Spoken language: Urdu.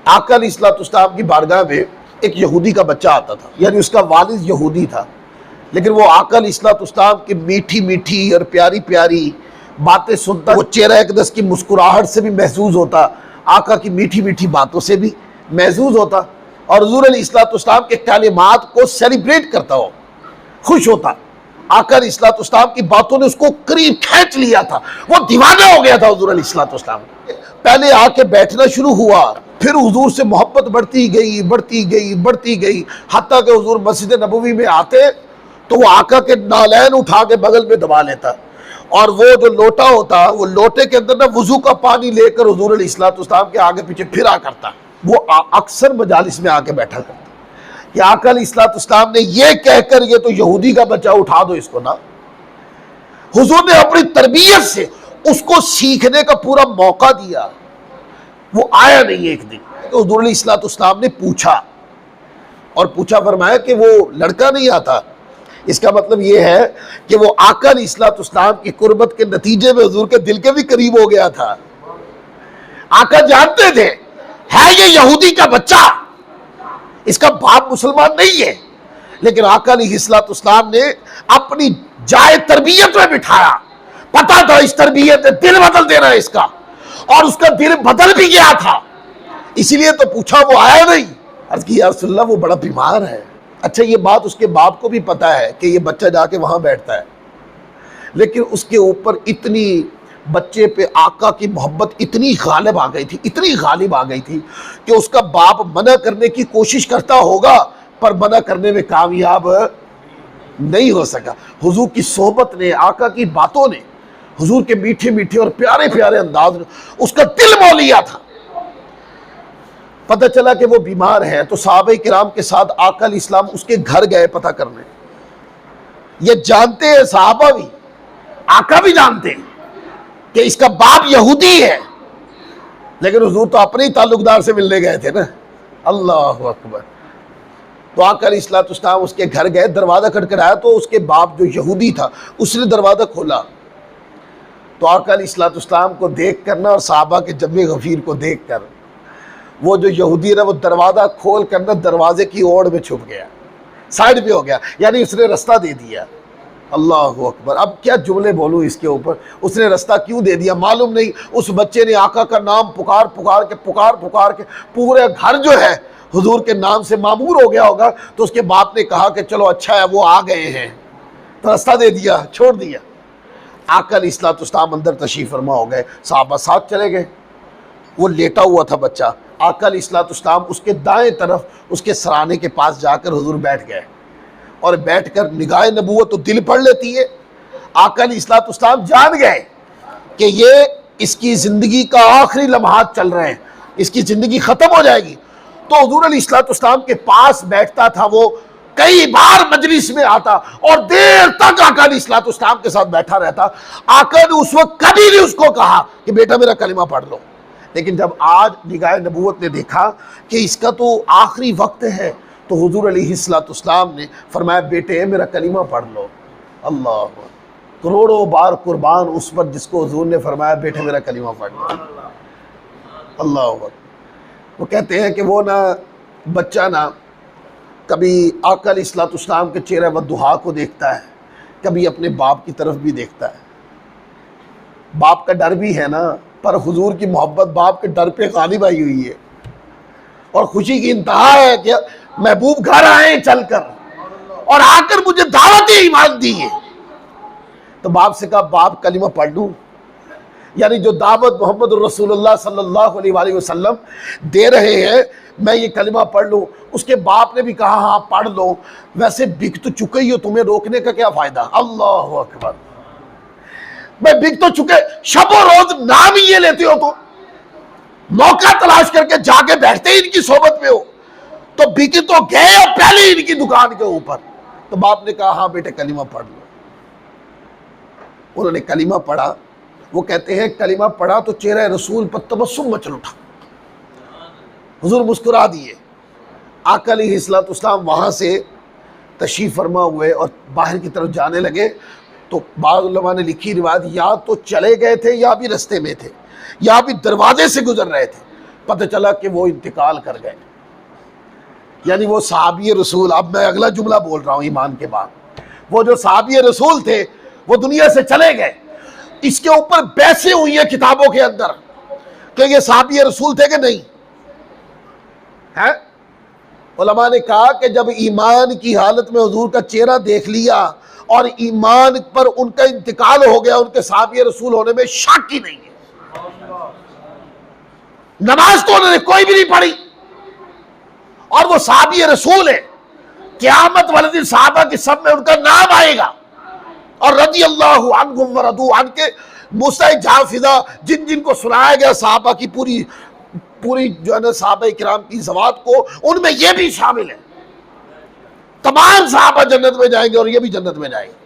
آقا علیہ الصلوۃ والسلام کی بارگاہ میں ایک یہودی کا بچہ آتا تھا، یعنی اس کا والد یہودی تھا، لیکن وہ آقا علیہ الصلوۃ والسلام کی میٹھی میٹھی اور پیاری پیاری باتیں سنتا، وہ چہرہ اقدس کی مسکراہٹ سے بھی محظوظ ہوتا، آقا کی میٹھی میٹھی باتوں سے بھی محظوظ ہوتا، اور حضور علیہ الصلوۃ والسلام کے کلمات کو سیلیبریٹ کرتا ہو، خوش ہوتا۔ آقا علیہ الصلوۃ والسلام کی باتوں نے اس کو قریب کھینچ لیا تھا، وہ دیوانہ ہو گیا تھا حضور علیہ الصلوۃ والسلام۔ پہلے آ کے بیٹھنا شروع ہوا، پھر حضور سے محبت بڑھتی گئی بڑھتی گئی بڑھتی گئی، حتیٰ کہ حضور مسجد نبوی میں آتے تو وہ آقا کے نالین اٹھا کے بغل میں دبا لیتا، اور وہ جو لوٹا ہوتا وہ لوٹے کے اندر وضو کا پانی لے کر حضور علیہ الصلوۃ والسلام کے آگے پیچھے پھرا کرتا۔ وہ اکثر مجالس میں آ کے بیٹھا کرتا کہ آقا علیہ الصلوۃ والسلام نے یہ کہہ کر یہ تو یہودی کا بچہ اٹھا دو اس کو نا۔ حضور نے اپنی تربیت سے اس کو سیکھنے کا پورا موقع دیا۔ وہ آیا نہیں ایک دن تو حضور علیہ الصلوۃ والسلام نے پوچھا، اور پوچھا فرمایا کہ وہ لڑکا نہیں آتا۔ اس کا مطلب یہ ہے کہ وہ آقا علیہ الصلوۃ والسلام کی قربت کے نتیجے میں حضور کے دل کے بھی قریب ہو گیا تھا۔ آقا جانتے تھے ہے یہ یہودی کا بچہ، اس کا باپ مسلمان نہیں ہے، لیکن آقا علیہ الصلوۃ والسلام نے اپنی جائے تربیت میں بٹھایا۔ پتا تھا اس تربیت نے دل بدل دینا ہے اس کا، اور اس کا دل بدل بھی گیا تھا، اسی لیے تو پوچھا، وہ آیا نہیں۔ عرض کی یا رسول اللہ وہ بڑا بیمار ہے۔ اچھا یہ بات اس کے باپ کو بھی پتا ہے کہ یہ بچہ جا کے وہاں بیٹھتا ہے، لیکن اس کے اوپر اتنی بچے پہ آقا کی محبت اتنی غالب آ گئی تھی، اتنی غالب آ گئی تھی کہ اس کا باپ منع کرنے کی کوشش کرتا ہوگا پر منع کرنے میں کامیاب نہیں ہو سکا۔ حضور کی صحبت نے، آقا کی باتوں نے، حضور کے میٹھے میٹھے اور پیارے پیارے انداز نے اس کا دل مول لیا تھا۔ پتہ چلا کہ وہ بیمار ہے تو صحابہ کرام کے ساتھ آقا علیہ السلام اس کے گھر گئے پتہ کرنے۔ یہ جانتے ہیں صحابہ بھی، آقا بھی جانتے ہیں کہ اس کا باپ یہودی ہے، لیکن حضور تو اپنے ہی تعلق دار سے ملنے گئے تھے نا۔ اللہ اکبر۔ تو آقا علیہ الصلوۃ والسلام اس کے گھر گئے، دروازہ کھٹکھٹایا تو اس کے باپ جو یہودی تھا اس نے دروازہ کھولا۔ تو آقا علیہ الصلوۃ والسلام کو دیکھ کر نا، اور صحابہ کے جمع غفیر کو دیکھ کر، وہ جو یہودی ہے نا وہ دروازہ کھول کر نا دروازے کی اوڑ میں چھپ گیا، سائڈ پہ ہو گیا، یعنی اس نے رستہ دے دیا۔ اللہ اکبر۔ اب کیا جملے بولوں اس کے اوپر، اس نے رستہ کیوں دے دیا معلوم نہیں۔ اس بچے نے آقا کا نام پکار پکار کے پورے گھر جو ہے حضور کے نام سے معمور ہو گیا ہوگا، تو اس کے باپ نے کہا کہ چلو اچھا ہے وہ آ گئے ہیں، تو رستہ دے دیا، چھوڑ دیا۔ آقا علیہ الصلوۃ والسلام اندر تشریف فرما ہو گئے، صحابہ ساتھ چلے گئے۔ وہ لیٹا ہوا تھا بچہ، آقا علیہ الصلوۃ والسلام اس کے دائیں طرف اس کے سرانے کے پاس جا کر حضور بیٹھ گئے، اور بیٹھ کر نگاہ نبوت تو دل پڑھ لیتی ہے۔ آقا علیہ الصلوۃ والسلام جان گئے کہ یہ اس کی زندگی کا آخری لمحات چل رہے ہیں، اس کی زندگی ختم ہو جائے گی۔ تو حضور علیہ الصلوۃ والسلام کے پاس بیٹھتا تھا، وہ کئی بار مجلس میں آتا اور دیر تک آقا علیہ الصلوۃ والسلام کے ساتھ بیٹھا رہتا۔ آقا نے اس وقت کبھی نہیں اس کو کہا کہ بیٹا میرا کلمہ پڑھ لو، لیکن جب آج نگاہ نبوت نے دیکھا کہ اس کا تو آخری وقت ہے تو حضور علیہ الصلوۃ والسلام نے فرمایا بیٹے میرا کلمہ پڑھ لو۔ اللہ کروڑوں بار قربان اس پر جس کو حضور نے فرمایا بیٹے میرا کلمہ پڑھ لو۔ اللہ اکبر۔ وہ کہتے ہیں کہ وہ نا بچہ نا کبھی آقا علیہ الصلوۃ والسلام کے چہرہ والضحیٰ کو دیکھتا ہے، کبھی اپنے باپ کی طرف بھی دیکھتا ہے۔ باپ کا ڈر بھی ہے نا، پر حضور کی محبت باپ کے ڈر پہ غالب آئی ہوئی ہے، اور خوشی کی انتہا ہے کہ محبوب گھر آئے چل کر اور آ کر مجھے دعوت ایمان دی ہے۔ تو باپ سے کہا باپ کلمہ پڑھ لوں، یعنی جو دعوت محمد الرسول اللہ صلی اللہ علیہ وآلہ وسلم دے رہے ہیں میں یہ کلمہ پڑھ لوں۔ اس کے باپ نے بھی کہا ہاں پڑھ لو، ویسے بک تو چکے ہی ہو، تمہیں روکنے کا کیا فائدہ۔ اللہ اکبر۔ میں بک تو چکے، شب و روز نام ہی یہ لیتے ہو، تو موقع تلاش کر کے جا کے بیٹھتے ہی ان کی صحبت میں ہو، تو بک تو گئے اور پہلے ان کی دکان کے اوپر۔ تو باپ نے کہا ہاں بیٹے کلمہ پڑھ لو۔ انہوں نے کلمہ پڑھا۔ وہ کہتے ہیں کلمہ پڑھا تو چہرہ رسول پر تبسم مچل اٹھا، حضور مسکرا دیے۔ آقا علیہ الصلوۃ والسلام وہاں سے تشریف فرما ہوئے اور باہر کی طرف جانے لگے، تو بعض علماء نے لکھی روایت یا تو چلے گئے تھے یا بھی رستے میں تھے یا بھی دروازے سے گزر رہے تھے، پتہ چلا کہ وہ انتقال کر گئے. یعنی وہ صحابی رسول، اب میں اگلا جملہ بول رہا ہوں ایمان کے بعد، وہ جو صحابی رسول تھے وہ دنیا سے چلے گئے. اس کے اوپر بحثیں ہوئی ہیں کتابوں کے اندر کہ یہ صحابی رسول تھے کہ نہیں ہے. علماء نے کہا کہ جب ایمان کی حالت میں حضور کا چہرہ دیکھ لیا اور ایمان پر ان کا انتقال ہو گیا، ان کے صحابی رسول ہونے میں شک ہی نہیں ہے. نماز تو انہوں نے کوئی بھی نہیں پڑھی اور وہ صحابی رسول ہے. قیامت والے دن صحابہ کی سب میں ان کا نام آئے گا اور رضی اللہ عنہم ورضوا عنہ کے مستحق جہاں فضا جن جن کو سنایا گیا صحابہ کی پوری جو ہے نا صحابہ کرام کی زوات کو، ان میں یہ بھی شامل ہے. تمام صحابہ جنت میں جائیں گے اور یہ بھی جنت میں جائیں گے.